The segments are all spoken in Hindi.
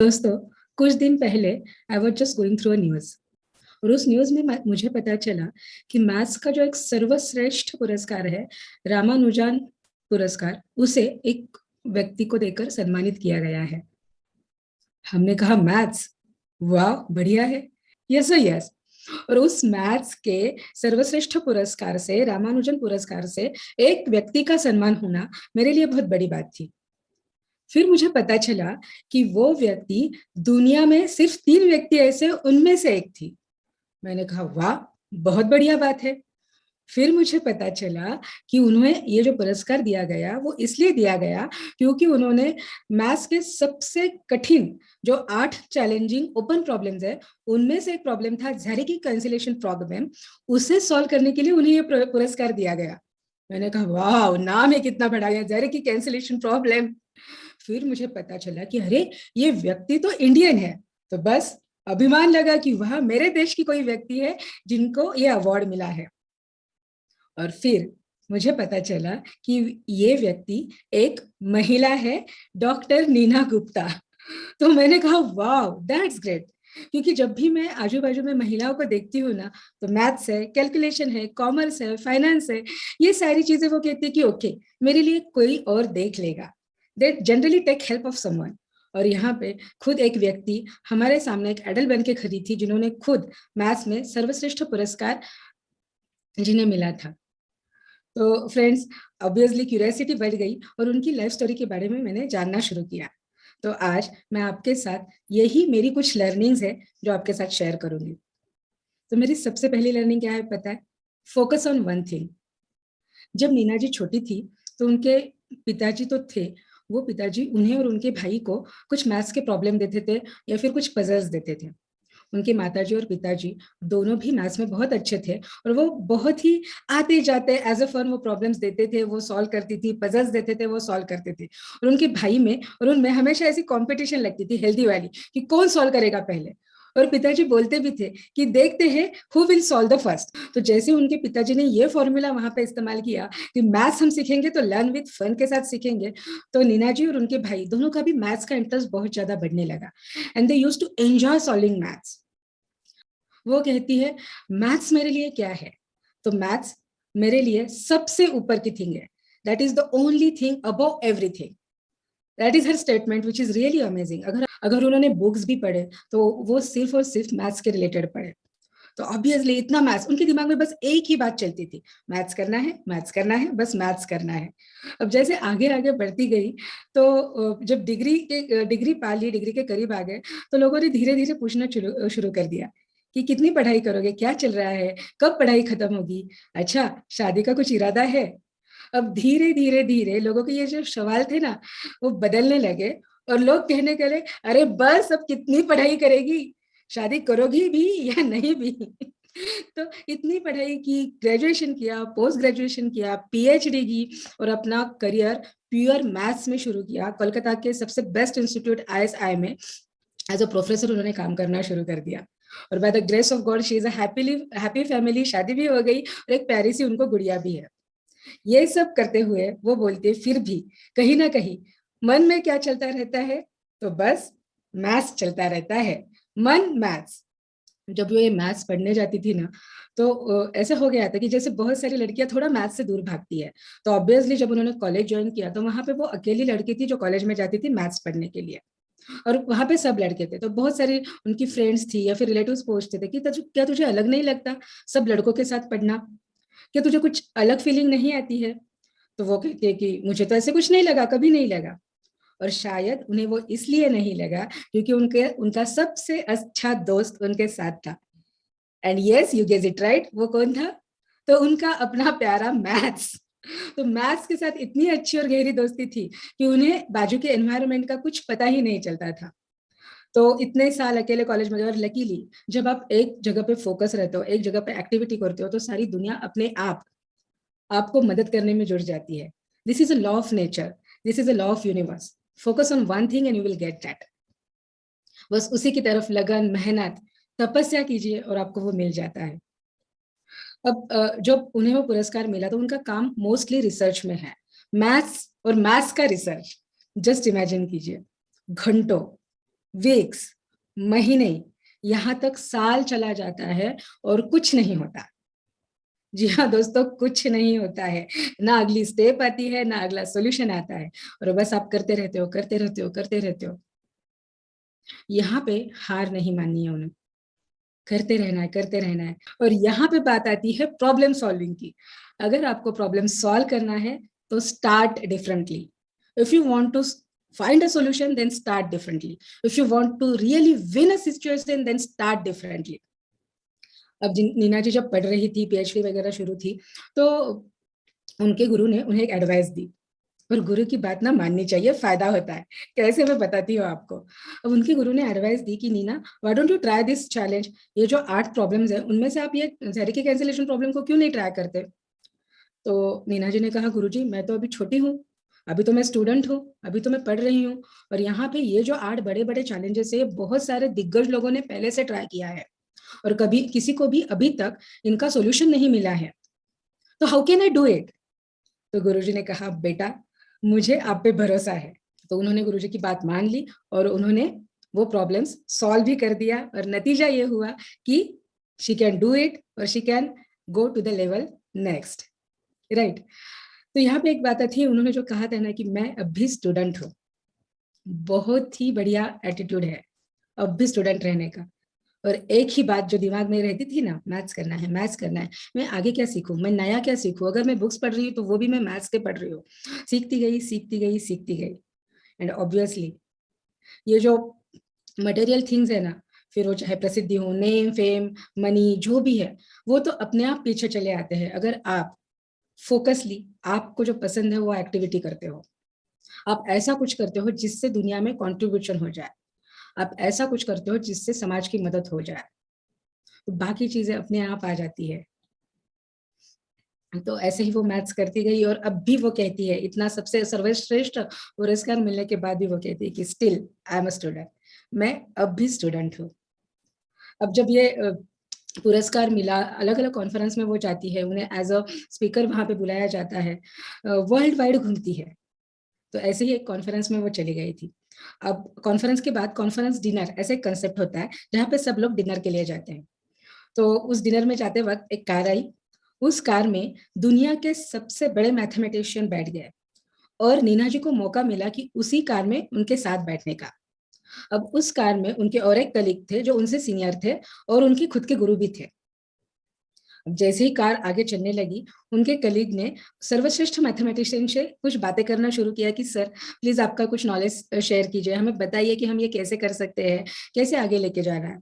दोस्तों, कुछ दिन पहले I was just going through a news और उस न्यूज में मुझे पता चला कि मैथ्स का जो एक सर्वश्रेष्ठ पुरस्कार है, रामानुजन पुरस्कार, उसे एक व्यक्ति को देकर सम्मानित किया गया है। हमने कहा मैथ्स, वाह बढ़िया है, यस यस। और उस मैथ्स के सर्वश्रेष्ठ पुरस्कार से, रामानुजन पुरस्कार से एक व्यक्ति का सम्मान होना मेरे लिए बहुत बड़ी बात थी। फिर मुझे पता चला कि वो व्यक्ति, दुनिया में सिर्फ 3 व्यक्ति ऐसे, उनमें से एक थी। मैंने कहा वाह, बहुत बढ़िया बात है। फिर मुझे पता चला कि उन्हें ये जो पुरस्कार दिया गया वो इसलिए दिया गया क्योंकि उन्होंने मैथ्स के सबसे कठिन जो 8 चैलेंजिंग ओपन प्रॉब्लम्स है, उनमें से एक प्रॉब्लम था ज़ैरेकी कैंसिलेशन प्रॉब्लम। उसे सॉल्व करने के लिए उन्हें ये पुरस्कार दिया गया। मैंने कहा वाह, नाम है कितना बड़ा गया, ज़ैरेकी कैंसिलेशन प्रॉब्लम। फिर मुझे पता चला कि अरे, ये व्यक्ति तो इंडियन है। तो बस अभिमान लगा कि वह मेरे देश की कोई व्यक्ति है जिनको ये अवार्ड मिला है। और फिर मुझे पता चला कि ये व्यक्ति एक महिला है, डॉक्टर नीना गुप्ता। तो मैंने कहा वाह, दैट्स ग्रेट। क्योंकि जब भी मैं आजू बाजू में महिलाओं को देखती हूँ ना, तो मैथ्स है, कैलकुलेशन है, कॉमर्स है, फाइनेंस है, ये सारी चीजें वो कहती है कि ओके, मेरे लिए कोई और देख लेगा। They generally take help of someone. और यहाँ पे खुद एक व्यक्ति हमारे सामने एक एडल बन के खड़ी थी, जिन्होंने खुद मैथ्स में सर्वश्रेष्ठ पुरस्कार जिन्हें मिला था। तो फ्रेंड्स, ऑब्वियसली क्यूरियोसिटी बढ़ गई और उनकी लाइफ स्टोरी के बारे में मैंने जानना शुरू किया। तो आज मैं आपके साथ यही मेरी कुछ लर्निंग्स है जो आपके साथ शेयर करूंगी। तो मेरी सबसे पहली लर्निंग क्या है पता है? Focus on one thing. जब नीना जी छोटी थी तो उनके पिताजी तो थे, वो पिताजी उन्हें और उनके भाई को कुछ मैथ्स के प्रॉब्लम देते थे या फिर कुछ पजल्स देते थे। उनके माताजी और पिताजी दोनों भी मैथ्स में बहुत अच्छे थे और वो बहुत ही आते जाते एज अ फर्म वो प्रॉब्लम्स देते थे, वो सॉल्व करती थी, पजल्स देते थे, वो सॉल्व करते थे। और उनके भाई में और उनमें हमेशा ऐसी कंपटीशन लगती थी हेल्दी वाली कि कौन सॉल्व करेगा पहले। और पिताजी बोलते भी थे कि देखते हैं who will solve the first. तो जैसे उनके पिताजी ने ये फॉर्मूला वहां पे इस्तेमाल किया कि मैथ्स हम सीखेंगे तो लर्न विद फन के साथ सीखेंगे, तो नीना जी और उनके भाई दोनों का भी मैथ्स का इंटरेस्ट बहुत ज्यादा बढ़ने लगा and they used to enjoy solving maths. वो कहती है मैथ्स मेरे लिए क्या है? तो मैथ्स मेरे लिए सबसे ऊपर की थिंग है। That is the only thing above everything. That is her statement which is really amazing. अगर उन्होंने बुक्स भी पढ़े तो वो सिर्फ और सिर्फ मैथ्स के रिलेटेड पढ़े। तो ऑब्वियसली इतना मैथ्स उनके दिमाग में बस एक ही बात चलती थी, मैथ्स करना है, मैथ्स करना है, बस मैथ्स करना है। अब जैसे आगे आगे बढ़ती गई तो जब डिग्री पा ली, डिग्री के करीब आ गए, तो लोगों ने धीरे धीरे पूछना शुरू कर दिया कि कितनी पढ़ाई करोगे, क्या चल रहा है, कब पढ़ाई खत्म होगी, अच्छा शादी का कुछ इरादा है। अब धीरे धीरे धीरे लोगों के ये जो सवाल थे ना, वो बदलने लगे और लोग कहने लगे अरे बस अब कितनी पढ़ाई करेगी, शादी करोगी भी या नहीं भी। तो इतनी पढ़ाई की, ग्रेजुएशन किया, पोस्ट ग्रेजुएशन किया, पीएचडी की और अपना करियर प्योर मैथ्स में शुरू किया। कोलकाता के सबसे बेस्ट इंस्टीट्यूट आईएसआई में एज अ प्रोफेसर उन्होंने काम करना शुरू कर दिया। और by the grace of God she is a happy family, शादी भी हो गई और एक प्यारी सी उनको गुड़िया भी है। ये सब करते हुए वो बोलते फिर भी कहीं ना कहीं मन में क्या चलता रहता है? तो बस मैथ्स चलता रहता है, मन मैथ्स। जब वो ये मैथ्स पढ़ने जाती थी ना, तो ऐसा हो गया था कि जैसे बहुत सारी लड़कियां थोड़ा मैथ्स से दूर भागती है। तो ऑब्वियसली जब उन्होंने कॉलेज ज्वाइन किया तो वहां पे वो अकेली लड़की थी जो कॉलेज में जाती थी मैथ्स पढ़ने के लिए। और वहां पे सब लड़के थे, तो बहुत सारी उनकी फ्रेंड्स थी या फिर रिलेटिव्स पूछते थे कि क्या तुझे अलग नहीं लगता सब लड़कों के साथ पढ़ना? क्या तुझे कुछ अलग फीलिंग नहीं आती है? तो वो कहती है कि मुझे तो ऐसे कुछ नहीं लगा, कभी नहीं लगा। और शायद उन्हें वो इसलिए नहीं लगा क्योंकि उनके उनका सबसे अच्छा दोस्त उनके साथ था। And yes, you guess it right, वो कौन था? तो उनका अपना प्यारा मैथ्स। तो मैथ्स के साथ इतनी अच्छी और गहरी दोस्ती थी कि उन्हें बाजू के एनवायरनमेंट का कुछ पता ही नहीं चलता था। तो इतने साल अकेले कॉलेज में गए और लकीली जब आप एक जगह पे फोकस रहते हो, एक जगह पे एक्टिविटी करते हो, तो सारी दुनिया अपने आप आपको मदद करने में जुड़ जाती है। This is a law of nature, this is a law of universe. Focus on one thing and you will get that. बस उसी की तरफ लगन, मेहनत, तपस्या कीजिए और आपको वो मिल जाता है। अब जब उन्हें वो पुरस्कार मिला तो उनका काम मोस्टली रिसर्च में है, मैथ्स और मैथ्स का रिसर्च। जस्ट इमेजिन कीजिए, घंटों वीक्स, महीने, यहाँ तक साल चला जाता है और कुछ नहीं होता। जी हाँ दोस्तों, कुछ नहीं होता है। ना अगली स्टेप आती है, ना अगला सॉल्यूशन आता है, और बस आप करते रहते हो, करते रहते हो, करते रहते हो। यहाँ पे हार नहीं माननी है उन्हें, करते रहना है, करते रहना है। और यहाँ पे बात आती है प्रॉब्लम सॉल्विंग की। अगर आपको प्रॉब्लम सॉल्व करना है तो start differently. If you want to find a solution, then start differently. If you want to really win a situation, then start differently. अब नीना जी जब पढ़ रही थी, पीएचडी वगैरह शुरू थी, तो उनके गुरु ने उन्हें एक एडवाइस दी, और गुरु की बात ना माननी चाहिए, फायदा होता है। कैसे, मैं बताती हूँ आपको। अब उनके गुरु ने एडवाइस दी कि Neena, why don't you try this challenge. ये जो 8 प्रॉब्लम्स है, उनमें से आप ये जेरिकी कैंसिलेशन प्रॉब्लम को क्यों नहीं ट्राई करते। तो नीना जी ने कहा, गुरुजी मैं तो अभी छोटी हूँ, अभी तो मैं स्टूडेंट हूँ, अभी तो मैं पढ़ रही हूँ, और यहाँ पे ये जो 8 बड़े बड़े चैलेंजेस है, बहुत सारे दिग्गज लोगों ने पहले से ट्राई किया है, और कभी किसी को भी अभी तक इनका सोल्यूशन नहीं मिला है, तो how can I do it. तो गुरुजी ने कहा, बेटा मुझे आप पे भरोसा है। तो उन्होंने गुरुजी की बात मान ली, और उन्होंने वो प्रॉब्लम्स सॉल्व भी कर दिया, और नतीजा ये हुआ कि शी कैन डू इट, और she can go to the level next, right. तो यहाँ पे एक बात थी, उन्होंने जो कहा था ना कि मैं अब भी स्टूडेंट हूँ, बहुत ही बढ़िया एटीट्यूड है अब भी स्टूडेंट रहने का। और एक ही बात जो दिमाग में रहती थी ना, मैथ्स करना है, मैथ्स करना है, मैं आगे क्या सीखूं, मैं नया क्या सीखूं। अगर मैं बुक्स पढ़ रही हूँ तो वो भी मैं मैथ्स के पढ़ रही हूँ, सीखती गई, सीखती गई, सीखती गई। एंड ऑब्वियसली ये जो मटेरियल थिंग्स है ना, फिर वो चाहे प्रसिद्धि हो, नेम फेम मनी, जो भी है, वो तो अपने आप पीछे चले आते हैं, अगर आप फोकसली आपको जो पसंद है वो एक्टिविटी करते हो, आप ऐसा कुछ करते हो जिससे दुनिया में कंट्रीब्यूशन हो जाए, आप ऐसा कुछ करते हो जिससे समाज की मदद हो जाए, तो बाकी चीजें अपने आप आ जाती है। तो ऐसे ही वो मैथ्स करती गई, और अब भी वो कहती है, इतना सबसे सर्वश्रेष्ठ पुरस्कार मिलने के बाद भी वो कहती है कि still I am a student, मैं अब भी स्टूडेंट हूँ। अब जब ये पुरस्कार मिला, अलग अलग कॉन्फ्रेंस में वो जाती है, उन्हें एज अ स्पीकर वहां पे बुलाया जाता है, वर्ल्ड वाइड घूमती है। तो ऐसे ही एक कॉन्फ्रेंस में वो चली गई थी। अब कॉन्फ्रेंस के बाद कॉन्फ्रेंस डिनर ऐसे एक कंसेप्ट होता है, जहाँ पे सब लोग डिनर के लिए जाते हैं। तो उस डिनर में जाते वक्त एक कार आई, उस कार में दुनिया के सबसे बड़े मैथमेटिशियन बैठ गए, और नीना जी को मौका मिला कि उसी कार में उनके साथ बैठने का। अब उस कार में उनके और एक कलीग थे जो उनसे सीनियर थे, और उनके खुद के गुरु भी थे। अब जैसे ही कार आगे चलने लगी, उनके कलीग ने सर्वश्रेष्ठ मैथमेटिशियन से कुछ बातें करना शुरू किया कि सर प्लीज आपका कुछ नॉलेज शेयर कीजिए, हमें बताइए कि हम ये कैसे कर सकते हैं, कैसे आगे लेके जाना है।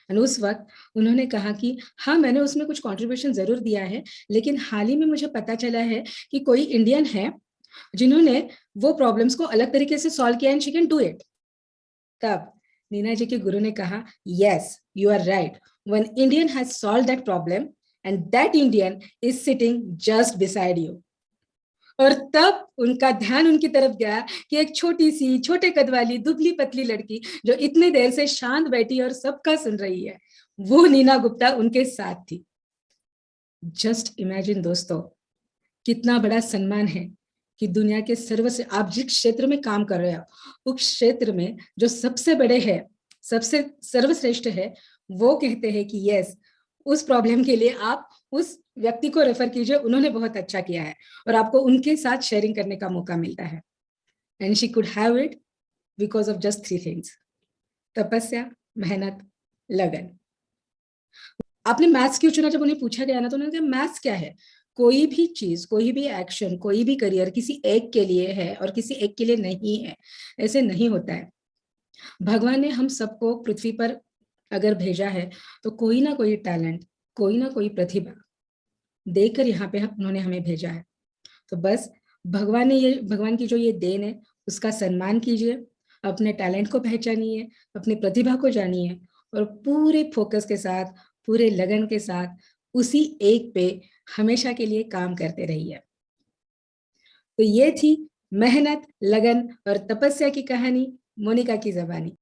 और उस वक्त उन्होंने कहा कि हाँ, मैंने उसमें कुछ कंट्रीब्यूशन जरूर दिया है, लेकिन हाल ही में मुझे पता चला है कि कोई इंडियन है जिन्होंने वो प्रॉब्लम्स को अलग तरीके से सॉल्व किया, and she can do it. तब नीना जी के गुरु ने कहा, yes you are right, one Indian has solve that problem, and that Indian is sitting just beside you. और तब उनका ध्यान उनकी तरफ गया कि एक छोटी सी, छोटे कद वाली, दुबली पतली लड़की जो इतने देर से शांत बैठी और सबका सुन रही है, वो नीना गुप्ता उनके साथ थी। जस्ट इमेजिन दोस्तों, कितना बड़ा सम्मान है कि दुनिया के आप जिस क्षेत्र में काम कर रहे हो, उस क्षेत्र में जो सबसे बड़े है, सबसे सर्वश्रेष्ठ है, वो कहते हैं कि यस, उस प्रॉब्लम के लिए आप उस व्यक्ति को रेफर कीजिए, उन्होंने बहुत अच्छा किया है, और आपको उनके साथ शेयरिंग करने का मौका मिलता है। And she could have it because of just 3 things: तपस्या, मेहनत, लगन। आपने मैथ्स क्यों चुना, जब उन्हें पूछा गया ना, तो उन्होंने कहा मैथ्स क्या है, कोई भी चीज, कोई भी एक्शन, कोई भी करियर किसी एक के लिए है और किसी एक के लिए नहीं है, ऐसे नहीं होता है। भगवान ने हम सबको पृथ्वी पर अगर भेजा है, तो कोई ना कोई टैलेंट, कोई ना कोई प्रतिभा देकर यहाँ पे उन्होंने हमें भेजा है। तो बस भगवान की जो ये देन है, उसका सम्मान कीजिए, अपने टैलेंट को पहचानिए, अपनी प्रतिभा को जानिए, और पूरे फोकस के साथ, पूरे लगन के साथ उसी एक पे हमेशा के लिए काम करते रहिए। तो ये थी मेहनत, लगन और तपस्या की कहानी, मोनिका की जबानी।